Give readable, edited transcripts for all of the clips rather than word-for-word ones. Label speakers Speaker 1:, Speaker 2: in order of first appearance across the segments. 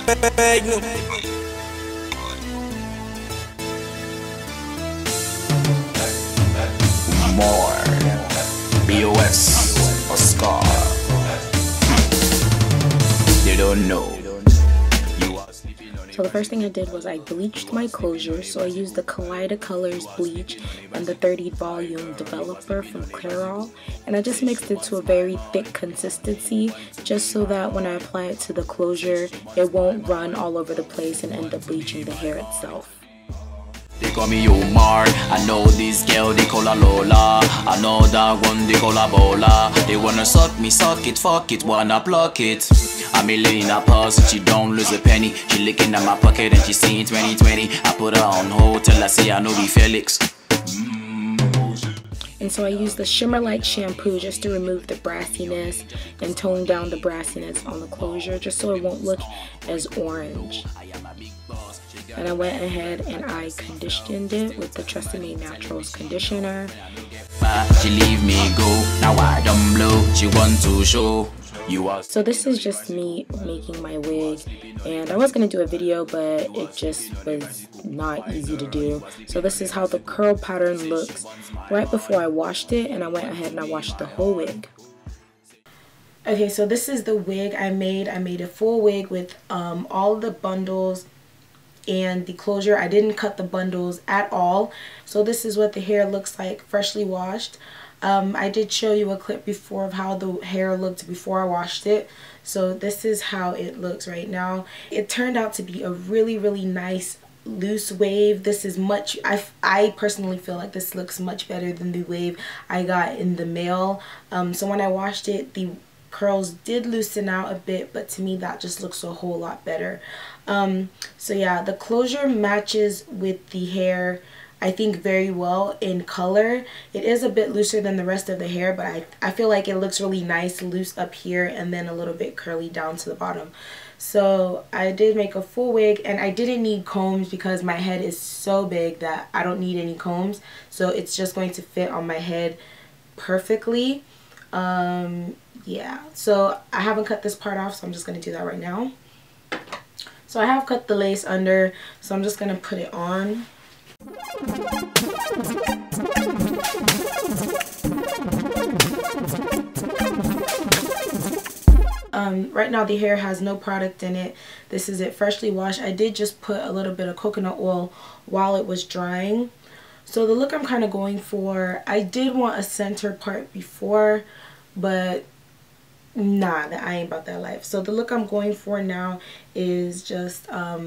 Speaker 1: More BOS Oscar. They don't know.
Speaker 2: So the first thing I did was I bleached my closure. So I used the Kaleido Colors bleach and the 30 volume developer from Clairol, and I just mixed it to a very thick consistency, just so that when I apply it to the closure, it won't run all over the place and end up bleaching the hair itself.
Speaker 1: They call me Omar. I know this girl, they call her Lola. I know that one, they call her Bola. They wanna suck me, suck it, fuck it, wanna pluck it. I'm in her purse and she don't lose a penny. She licking at my pocket and she seeing 2020. I put her on hold till I say I know be Felix.
Speaker 2: And so I used the Shimmer Light shampoo just to remove the brassiness and tone down the brassiness on the closure, just so it won't look as orange. And I went ahead and I conditioned it with the Trusted Made Naturals conditioner.
Speaker 1: She leave me go, now I don't blow. She want to show you are.
Speaker 2: So this is just me making my wig, and I was gonna do a video, but it just was not easy to do. So this is how the curl pattern looks right before I washed it, and I went ahead and I washed the whole wig. Okay, so this is the wig I made. I made a full wig with all the bundles and the closure. I didn't cut the bundles at all. So this is what the hair looks like freshly washed. I did show you a clip before of how the hair looked before I washed it. So this is how it looks right now. It turned out to be a really nice loose wave. This is much, I personally feel like this looks much better than the wave I got in the mail. So when I washed it, the curls did loosen out a bit, but to me that just looks a whole lot better. So yeah, the closure matches with the hair, I think, very well in color. It is a bit looser than the rest of the hair, but I feel like it looks really nice loose up here and then a little bit curly down to the bottom. So I did make a full wig, and I didn't need combs because my head is so big that I don't need any combs. So it's just going to fit on my head perfectly. Yeah, so I haven't cut this part off, so I'm just going to do that right now. So I have cut the lace under, so I'm just going to put it on. Right now the hair has no product in it. This is it freshly washed. I did just put a little bit of coconut oil while it was drying. So the look I'm kind of going for, I did want a center part before, but nah, I ain't about that life. So the look I'm going for now is just I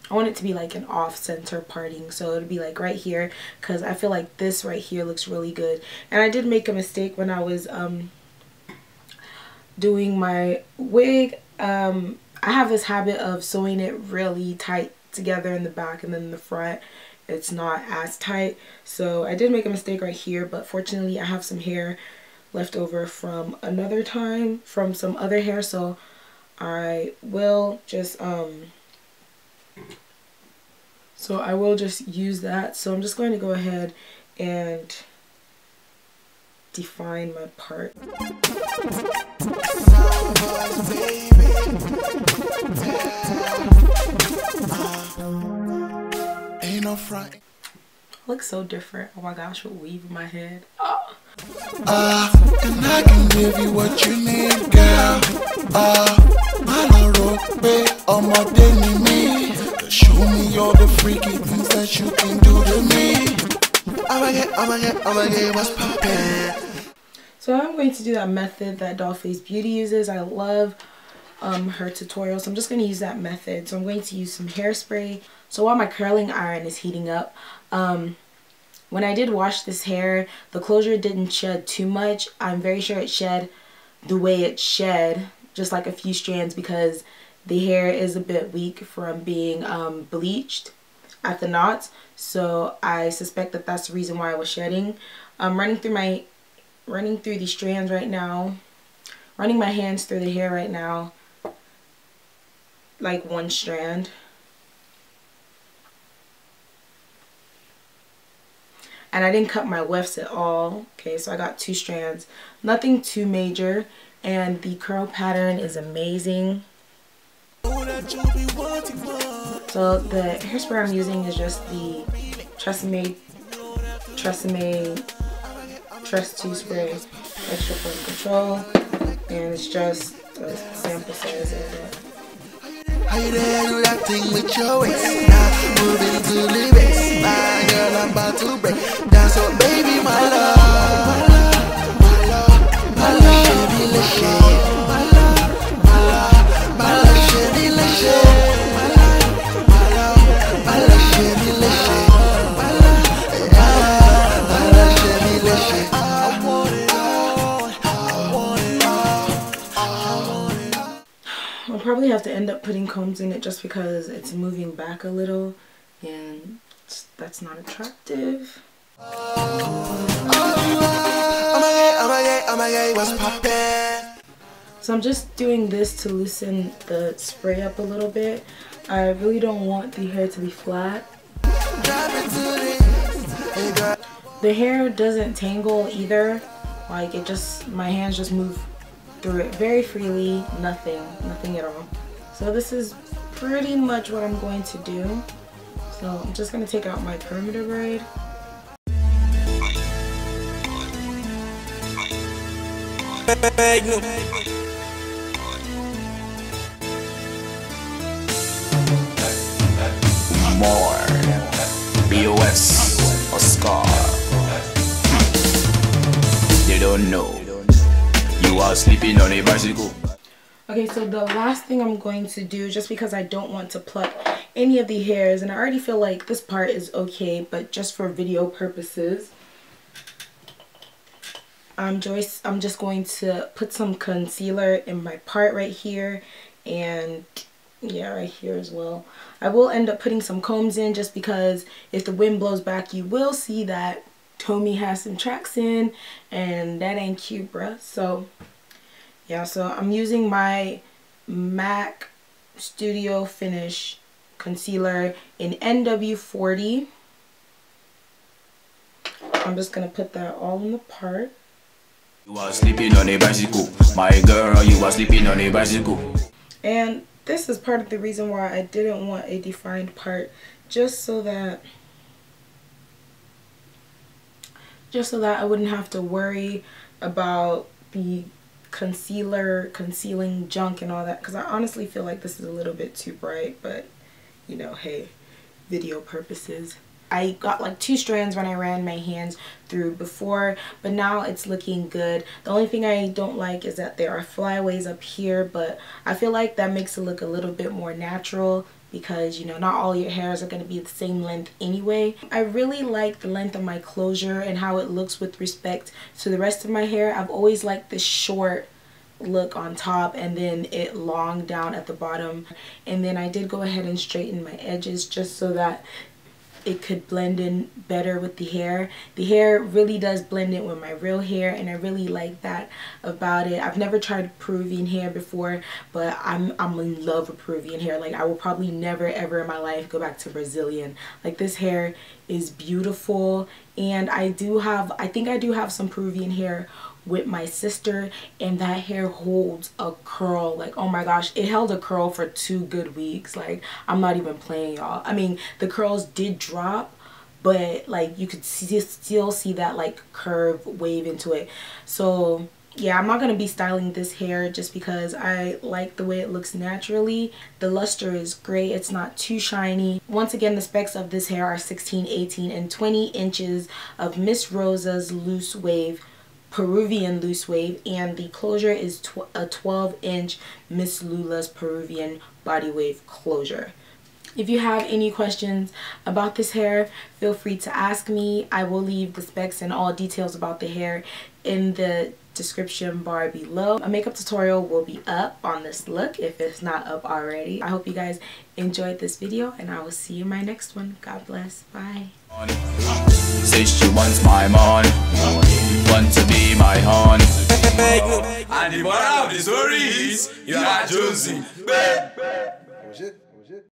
Speaker 2: want it to be like an off-center parting, so it'll be like right here, because I feel like this right here looks really good. And I did make a mistake when I was doing my wig. I have this habit of sewing it really tight together in the back, and then in the front it's not as tight. So I did make a mistake right here, but fortunately I have some hair left over from another time from some other hair, so I will just use that. So I'm just going to go ahead and define my part.
Speaker 3: Ain't no front.
Speaker 2: Looks so different. Oh my gosh, with weave in my head.
Speaker 3: And I can give you what you need, girl. Show me all the freaky things that you can do to me. I'ma get what's poppin'.
Speaker 2: So I'm going to do that method that Dollface Beauty uses. I love her tutorial, so I'm just going to use that method. So I'm going to use some hairspray. So while my curling iron is heating up, when I did wash this hair, the closure didn't shed too much. I'm very sure it shed the way it shed, just like a few strands, because the hair is a bit weak from being bleached at the knots. So I suspect that that's the reason why I was shedding. I'm running through these strands right now, running my hands through the hair right now, like one strand. And I didn't cut my wefts at all. Okay, so I got 2 strands. Nothing too major. And the curl pattern is amazing.
Speaker 3: Who
Speaker 2: So the hairspray I'm using is just the Tresemme Tress 2 spray, extra for control, and it's just a sample size of it.
Speaker 3: How you there do that thing with your waist? Now moving to the base. My girl, I'm about to break. That's what, baby, my love. My love, Chevy Lachey. My love, Chevy Lachey. My love, Chevy Lachey. My love, Chevy Lachey. I want it all. I want it all.
Speaker 2: I'll probably have to end up putting combs in it just because it's moving back a little, and that's not attractive. What's poppin'? So I'm just doing this to loosen the spray up a little bit. I really don't want the hair to be flat. The hair doesn't tangle either. Like it just, my hands just move through it very freely. Nothing at all. So this is pretty much what I'm going to do. So I'm just going to take out my perimeter braid.
Speaker 1: More BOS or Scar. They don't know you are sleeping on a bicycle.
Speaker 2: Okay, so the last thing I'm going to do, just because I don't want to pluck any of the hairs, and I already feel like this part is okay, but just for video purposes, I'm just going to put some concealer in my part right here, and yeah, right here as well. I will end up putting some combs in just because if the wind blows back, you will see that Tommy has some tracks in, and that ain't cute, bruh. So yeah, so I'm using my MAC Studio Finish concealer in NW40. I'm just gonna put that all in the part.
Speaker 1: You are sleeping on a bicycle, my girl. You are sleeping on a bicycle.
Speaker 2: And this is part of the reason why I didn't want a defined part, just so that I wouldn't have to worry about the concealer concealing junk and all that, because I honestly feel like this is a little bit too bright, but you know, hey, video purposes. I got like 2 strands when I ran my hands through before, but now it's looking good. The only thing I don't like is that there are flyaways up here, but I feel like that makes it look a little bit more natural because, you know, not all your hairs are going to be the same length anyway. I really like the length of my closure and how it looks with respect to the rest of my hair. I've always liked this short look on top and then it long down at the bottom, and then I did go ahead and straighten my edges just so that it could blend in better with the hair. The hair really does blend in with my real hair, and I really like that about it. I've never tried Peruvian hair before, but I'm in love with Peruvian hair. Like, I will probably never ever in my life go back to Brazilian. Like, this hair is beautiful, and I think I do have some Peruvian hair with my sister, and that hair holds a curl. Like, oh my gosh, it held a curl for 2 good weeks. Like, I'm not even playing, y'all. I mean, the curls did drop, but like you could still see that like curve wave into it. So yeah, I'm not gonna be styling this hair just because I like the way it looks naturally. The luster is great, it's not too shiny. Once again, the specs of this hair are 16, 18, and 20 inches of Miss Rosa's loose wave, Peruvian loose wave, and the closure is a 12-inch Miss Lula's Peruvian body wave closure. If you have any questions about this hair, feel free to ask me. I will leave the specs and all details about the hair in the description bar below. A makeup tutorial will be up on this look if it's not up already. I hope you guys enjoyed this video, and I will see you in my next one. God bless. Bye.
Speaker 1: Says she wants my man, want to be my hon. And the moral of the story is, you are choosing.